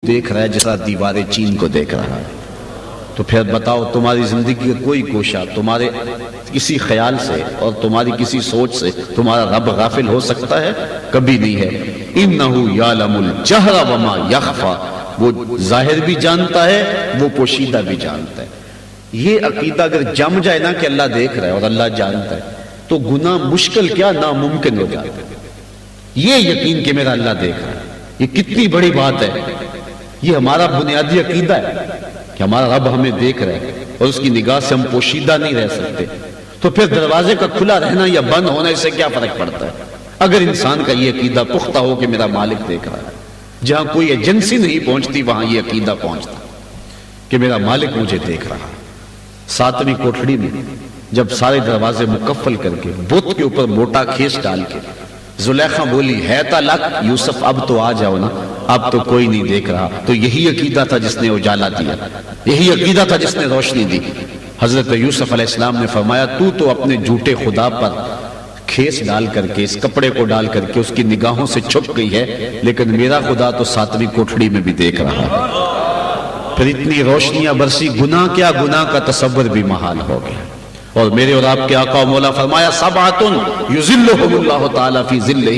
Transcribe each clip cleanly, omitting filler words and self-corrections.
دیکھ رہا ہے جیسا دیوار چین کو دیکھ رہا ہے. تو پھر بتاؤ تمہاری زندگی کا کوئی گوشہ تمہارے کسی خیال سے اور تمہاری کسی سوچ سے تمہارا رب غافل ہو سکتا ہے؟ کبھی نہیں ہے. اِنَّهُ يَعْلَمُ الْجَهْرَ وَمَا يَخْفَى، وہ ظاہر بھی جانتا ہے، وہ پوشیدہ بھی جانتا ہے. یہ عقیدہ اگر جم جائے نا کہ اللہ دیکھ رہا ہے اور اللہ جانتا ہے تو گناہ مشکل کیا ناممکن ہو جاتا ہے. یہ یقین کہ میرا اللہ دیکھ رہا ہے، یہ کتنی بڑی بات ہے. یہ ہمارا بنیادی عقیدہ ہے کہ ہمارا رب ہمیں دیکھ رہا ہے اور اس کی نگاہ سے ہم پوشیدہ نہیں رہ سکتے. تو پھر دروازے کا کھلا رہنا یا بند ہونے سے کیا فرق پڑتا ہے اگر انسان کا یہ عقیدہ پختہ ہو کہ میرا مالک دیکھ رہا ہے. جہاں کوئی ایجنسی نہیں پہنچتی وہاں یہ عقیدہ پہنچتا کہ میرا مالک مجھے دیکھ رہا ہے. 7ویں کوٹھڑی میں جب سارے دروازے مکفل کر کے بت کے اوپر موٹا کھیس ڈال کے زلیخا بولی ہے تلک یوسف اب تو آ جاؤ نا، اب تو کوئی نہیں دیکھ رہا. تو یہی عقیدہ تھا جس نے اجالا دیا، یہی عقیدہ تھا جس نے روشنی دی. حضرت یوسف علیہ السلام نے فرمایا تو اپنے جھوٹے خدا پر کھیس ڈال کر کے اس کپڑے کو ڈال کر کے اس کی نگاہوں سے چھپ گئی ہے، لیکن میرا خدا تو 7ویں کوٹھڑی میں بھی دیکھ رہا ہے. پھر اتنی روشنیاں برسی، گناہ کیا گناہ کا تصور بھی محال ہو گیا. اور میرے اور آپ کے آقا و مولا فرمایا سبعۃ یظلھم اللہ تعالی فی ظلہ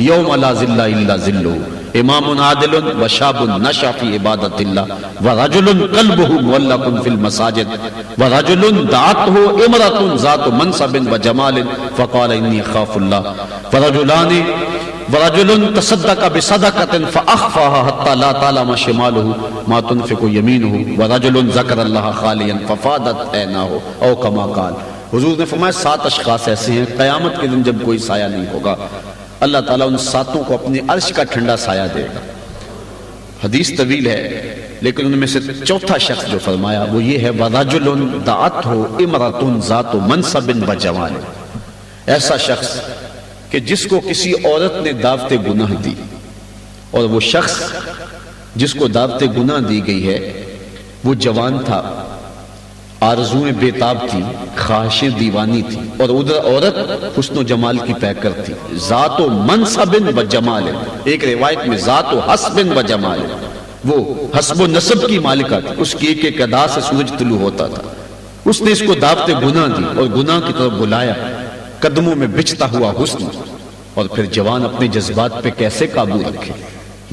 یوم لا ظل الا ظلہ، امام عادل وشاب نشأ فی عبادۃ اللہ ورجل قلبہ معلق فی المساجد ورجل دعته امرأة ذات منصب وجمال فقال انی اخاف اللہ ورجل تصدق بصدقة فأخفاها حتى لا تعلم شماله ما تنفق يمينه ورجل ذكر الله خاليا ففاضت عيناه او كما قال. حضور نے فرمایا 7 اشخاص ایسے ہیں قیامت کے دن جب کوئی سایہ نہیں ہوگا اللہ تعالیٰ ان 7 کو اپنے عرش کا ٹھنڈا سایہ دے گا. حدیث طویل ہے لیکن ان میں سے چوتھا شخص جو فرمایا وہ یہ ہے ورجل دعته امرأة ذات منصب وجمال، ایسا شخص کہ جس کو کسی عورت نے دعوت گناہ دی، اور وہ شخص جس کو دعوت گناہ دی گئی ہے وہ جوان تھا، آرزویں بے تاب تھی، خواہشیں دیوانی تھی، اور ادھر عورت حسن و جمال کی پیکر تھی. ذات و منصب و جمال، ایک روایت میں ذات و حسب و جمال، وہ حسب و نسب کی مالکہ تھی، اس کی ایک ایک ادا سے سورج طلوع ہوتا تھا. اس نے اس کو دعوت گناہ دی اور گناہ کی طرف بلایا، قدموں میں بچتا ہوا حسن. اور پھر جوان اپنے جذبات پہ کیسے قابو رکھے،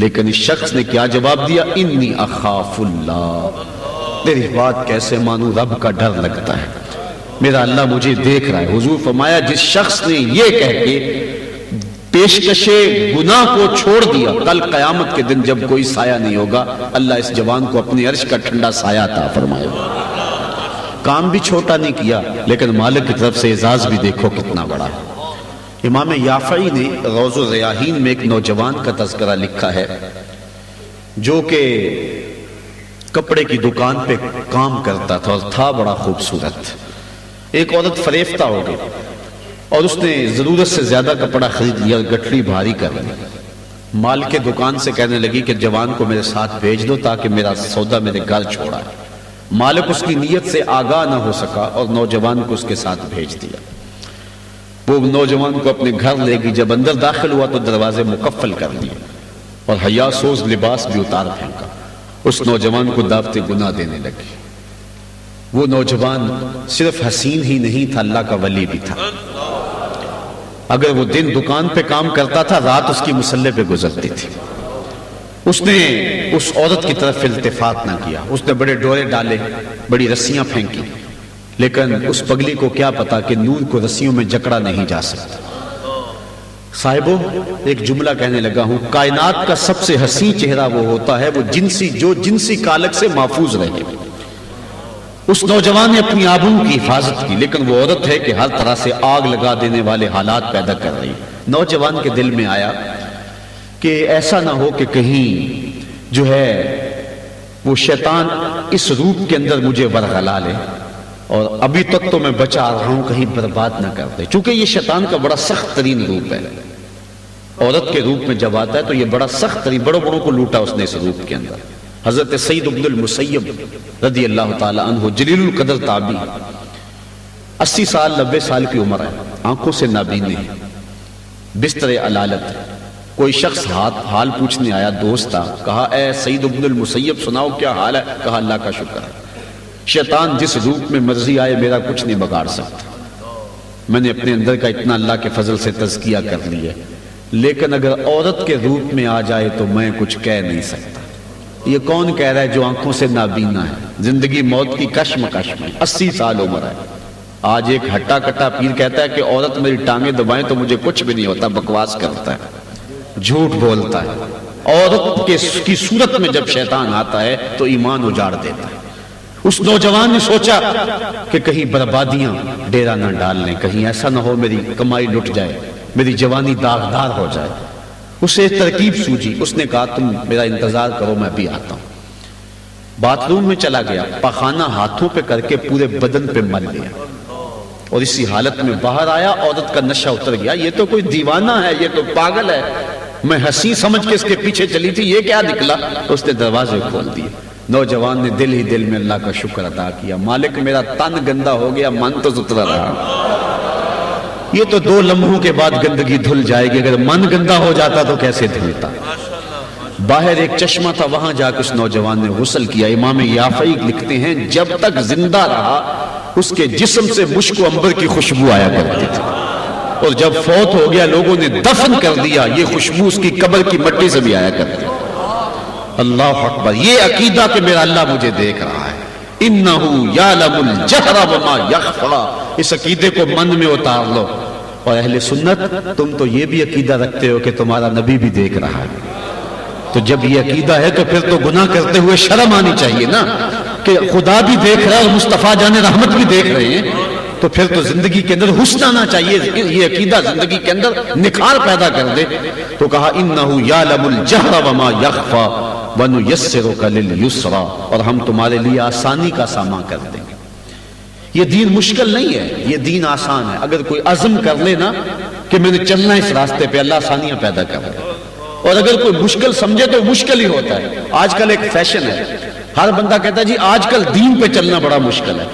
لیکن اس شخص نے کیا جواب دیا، انی اخاف اللہ، تیری بات کیسے مانوں، رب کا ڈر لگتا ہے، میرا اللہ مجھے دیکھ رہا ہے. حضور فرمایا جس شخص نے یہ کہہ کے پیشکش گناہ کو چھوڑ دیا، کل قیامت کے دن جب کوئی سایہ نہیں ہوگا اللہ اس جوان کو اپنے عرش کا ٹھنڈا سایہ عطا فرمائے گا. کام بھی چھوٹا نہیں کیا لیکن مالک کی طرف سے اعزاز بھی دیکھو کتنا بڑا ہے. امام یافعی نے روض الریاحین میں ایک نوجوان کا تذکرہ لکھا ہے جو کہ کپڑے کی دکان پہ کام کرتا تھا اور تھا بڑا خوبصورت. ایک عورت فریفتہ ہو گئی اور اس نے ضرورت سے زیادہ کپڑا خرید لیا اور گٹھڑی بھاری کر لی. مال کے دکان سے کہنے لگی کہ جوان کو میرے ساتھ بھیج دو تاکہ میرا سودا میرے گھر چھوڑا ہے. مالک اس کی نیت سے آگاہ نہ ہو سکا اور نوجوان کو اس کے ساتھ بھیج دیا. وہ نوجوان کو اپنے گھر لے گئی، جب اندر داخل ہوا تو دروازے مکفل کر دیے اور حیا سوز لباس بھی اتار پھینکا. اس نوجوان کو دعوت گناہ دینے لگی. وہ نوجوان صرف حسین ہی نہیں تھا، اللہ کا ولی بھی تھا. اگر وہ دن دکان پہ کام کرتا تھا، رات اس کی مصلے پہ گزرتی تھی. اس نے اس عورت کی طرف التفات نہ کیا، اس نے بڑے ڈورے ڈالے، بڑی رسیاں پھینکی، لیکن اس پگلی کو کیا پتا کہ نور کو رسیوں میں جکڑا نہیں جا سکتا. صاحبوں ایک جملہ کہنے لگا ہوں، کائنات کا سب سے حسین چہرہ وہ ہوتا ہے جو جنسی کالک سے محفوظ رہے. اس نوجوان نے اپنی آبرو کی حفاظت کی، لیکن وہ عورت ہے کہ ہر طرح سے آگ لگا دینے والے حالات پیدا کر رہی. نوجوان کے دل میں آیا کہ ایسا نہ ہو کہ کہیں جو ہے وہ شیطان اس روپ کے اندر مجھے ورغلا لے، اور ابھی تک تو میں بچا رہا ہوں کہیں برباد نہ کر دے. چونکہ یہ شیطان کا بڑا سخت ترین روپ ہے، عورت کے روپ میں جب آتا ہے تو یہ بڑا سخت ترین، بڑوں کو لوٹا اس نے اس روپ کے اندر. حضرت سعید بن المسیب رضی اللہ تعالی عنہ جلیل القدر تابعی، 80 سال 90 سال کی عمر ہے، آنکھوں سے نابینے ہیں، بستر علالت ہے، کوئی شخص حال پوچھنے آیا، دوست تھا، کہا اے سعید بن المسیب سناؤ کیا حال ہے؟ کہا اللہ کا شکر ہے، شیطان جس روپ میں مرضی آئے میرا کچھ نہیں بگاڑ سکتا، میں نے اپنے اندر کا اتنا اللہ کے فضل سے تزکیہ کر لیا، لیکن اگر عورت کے روپ میں آ جائے تو میں کچھ کہہ نہیں سکتا۔ یہ کون کہہ رہا ہے جو آنکھوں سے نابینا ہے، زندگی موت کی کشمکش میں 80 سال عمر ہے۔ آج ایک ہٹا کٹا پیر کہتا ہے کہ عورت میری ٹانگیں دبائیں تو مجھے کچھ بھی نہیں ہوتا، بکواس کرتا ہے، جھوٹ بولتا ہے۔ عورت کی صورت میں جب شیطان آتا ہے تو ایمان اجاڑ دیتا ہے۔ اس نوجوان نے سوچا کہ کہیں بربادیاں ڈیرا نہ ڈال لیں، کہیں ایسا نہ ہو میری کمائی لٹ جائے، میری جوانی داغدار ہو جائے۔ اسے ترکیب سوجی، اس نے کہا تم میرا انتظار کرو میں بھی آتا ہوں۔ باتھ روم میں چلا گیا، پخانہ ہاتھوں پہ کر کے پورے بدن پہ مل لیا، اور اسی حالت میں باہر آیا، عورت کا نشہ اتر گیا، یہ تو کوئی دیوانہ ہے، یہ تو پاگل ہے، میں ہنسی سمجھ کے اس کے پیچھے چلی تھی، یہ کیا نکلا؟ اس نے دروازے کھول دیے۔ نوجوان نے دل ہی دل میں اللہ کا شکر ادا کیا، مالک میرا تن گندا ہو گیا، من تو ستھرا رہا۔ یہ تو 2 لمحوں کے بعد گندگی دھل جائے گی، اگر من گندا ہو جاتا تو کیسے دھلتا؟ باہر ایک چشمہ تھا، وہاں جا کے اس نوجوان نے غسل کیا۔ امام یافعی لکھتے ہیں جب تک زندہ رہا اس کے جسم سے مشک و عنبر کی خوشبو آیا کرتی تھی، اور جب فوت ہو گیا لوگوں نے دفن کر دیا، یہ خوشبو اس کی قبر کی مٹی سے بھی آیا کرتی۔ اللہ اکبر، یہ عقیدہ کہ میرا اللہ مجھے دیکھ رہا ہے، اِنَّهُ يَعْلَمُ الْجَهْرَ وَمَا يَخْفَى، اس عقیدے کو من میں اتار لو۔ اور اہل سنت تم تو یہ بھی عقیدہ رکھتے ہو کہ تمہارا نبی بھی دیکھ رہا ہے، تو جب یہ عقیدہ ہے تو پھر تو گناہ کرتے ہوئے شرم آنی چاہیے نا، کہ خدا بھی دیکھ رہا ہے اور مصطفیٰ جان رحمت بھی دیکھ رہے ہیں، تو پھر تو زندگی کے اندر حسن آنا چاہیے، یہ عقیدہ زندگی کے اندر نکھار پیدا کر دے۔ تو کہا اِنَّهُ يَعْلَمُ الْجَهْرَ وَمَا يَخْفَى وَنُيَسِّرُكَ لِلْيُسْرَى، اور ہم تمہارے لیے آسانی کا سامان کر دیں گے۔ یہ دین مشکل نہیں ہے، یہ دین آسان ہے۔ اگر کوئی عزم کر لے نا کہ میں نے چلنا اس راستے پہ، اللہ آسانیاں پیدا کر دے، اور اگر کوئی مشکل سمجھے تو مشکل ہی ہوتا ہے۔ آج کل ایک فیشن ہے، ہر بندہ کہتا ہے جی آج کل دین پہ چلنا بڑا مشکل ہے۔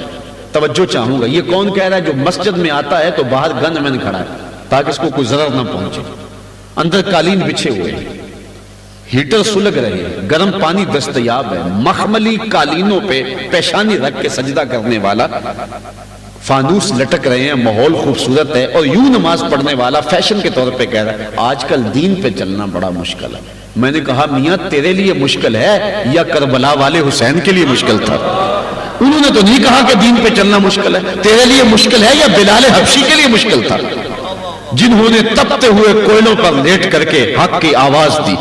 توجہ چاہوں گا، یہ کون کہہ رہا ہے جو مسجد میں آتا ہے تو باہر گن مین کھڑا ہے تاکہ اس کو کوئی ضرر نہ پہنچے، اندر قالین بچھے ہوئے ہیں، ہیٹر سلگ رہے ہیں، گرم پانی دستیاب ہے، مخملی قالینوں پہ پیشانی رکھ کے سجدہ کرنے والا، فانوس لٹک رہے ہیں، ماحول خوبصورت ہے، اور یوں نماز پڑھنے والا فیشن کے طور پہ کہہ رہا ہے آج کل دین پہ چلنا بڑا مشکل ہے۔ میں نے کہا میاں تیرے لیے مشکل ہے یا کربلا والے حسین کے لیے مشکل تھا؟ انہوں نے تو نہیں کہا کہ دین پہ چلنا مشکل ہے، تیرے لیے مشکل ہے یا بلال حبشی کے لیے مشکل تھا، جنہوں نے تپتے ہوئے کوئلوں پر لیٹ کر کے حق کی آواز دی،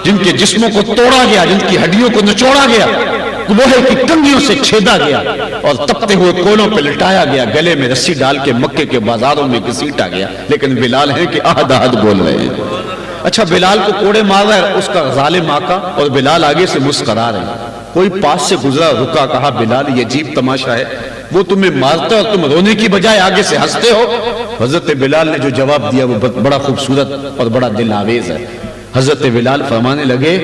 جن کے جسموں کو توڑا گیا، جن کی ہڈیوں کو نچوڑا گیا، لوہے کی کنگھیوں سے چھیدا گیا اور تپتے ہوئے کوئلوں پہ لٹایا گیا، گلے میں رسی ڈال کے مکے کے بازاروں میں گھسیٹا گیا، لیکن بلال ہے کہ آہد آہد بول رہے ہیں۔ اچھا بلال کو کوڑے مار رہا ہے اس کا ظالم آقا، اور بلال آگے سے مسکرا رہے ہیں۔ کوئی پاس سے گزرا، رکا، کہا بلال یہ عجیب تماشا ہے، وہ تمہیں مارتا ہے اور تم رونے کی بجائے آگے سے ہنستے ہو۔ حضرت بلال نے جو جواب دیا وہ بڑا خوبصورت اور بڑا دل آویز ہے۔ حضرت بلال فرمانے لگے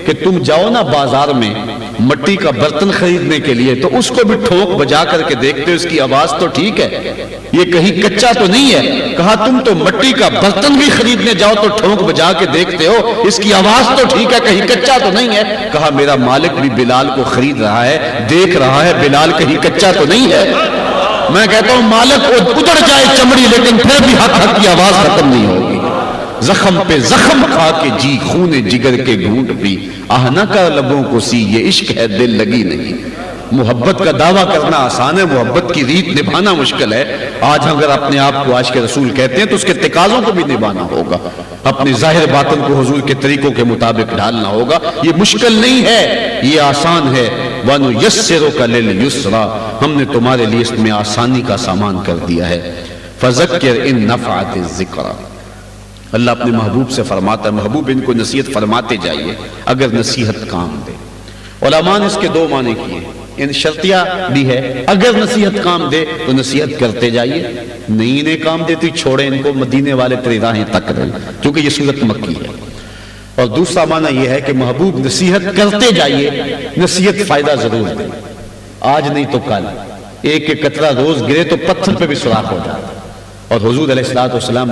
کہ تم جاؤ نا بازار میں مٹی کا برتن خریدنے کے لیے تو اس کو بھی ٹھوک بجا کر کے دیکھتے ہو، اس کی آواز تو ٹھیک ہے، یہ کہیں کچا تو نہیں ہے؟ کہا تم تو مٹی کا برتن بھی خریدنے جاؤ تو ٹھوک بجا کے دیکھتے ہو، اس کی آواز تو ٹھیک ہے، کہیں کچا تو نہیں ہے؟ کہا میرا مالک بھی بلال کو خرید رہا ہے، دیکھ رہا ہے بلال کہیں کچا تو نہیں ہے۔ میں کہتا ہوں مالک ادھر جائے چمڑی لیکن پھر بھی حق حق کی آواز ختم نہیں ہوگی۔ زخم پہ زخم کھا کے جی، خون جگر کے گھونٹ پی، آہ نہ کر لبوں کو سی، یہ عشق ہے دل لگی نہیں۔ محبت کا دعویٰ کرنا آسان ہے، محبت کی ریت نبھانا مشکل ہے۔ آج اگر اپنے آپ کو عاشق رسول کہتے ہیں تو اس کے تقاضوں کو بھی نبھانا ہوگا، اپنی ظاہر باطن کو حضور کے طریقوں کے مطابق ڈھالنا ہوگا۔ یہ مشکل نہیں ہے، یہ آسان ہے۔ وَنُيَسِّرُكَ لِلْيُسْرَى، ہم نے تمہارے لیے اس میں آسانی کا سامان کر دیا ہے۔ فَذَكِّرْ إِن نَفَعَتِ الذِّكْرَى، اللہ اپنے محبوب سے فرماتا ہے محبوب ان کو نصیحت فرماتے جائیے اگر نصیحت کام دے۔ علماء نے اس کے 2 معنی کیے، ان شرطیہ بھی ہے، اگر نصیحت کام دے تو نصیحت کرتے جائیے، نہیں انہیں کام دیتی چھوڑیں ان کو، مدینے والے تیری راہیں تک رہے، کیونکہ یہ سورت مکی ہے۔ اور دوسرا معنی یہ ہے کہ محبوب نصیحت کرتے جائیے، نصیحت فائدہ ضرور دے، آج نہیں تو کل، ایک ایک قطرہ روز گرے تو پتھر پہ بھی سوراخ ہو جاتا۔ اور حضور علیہ السلام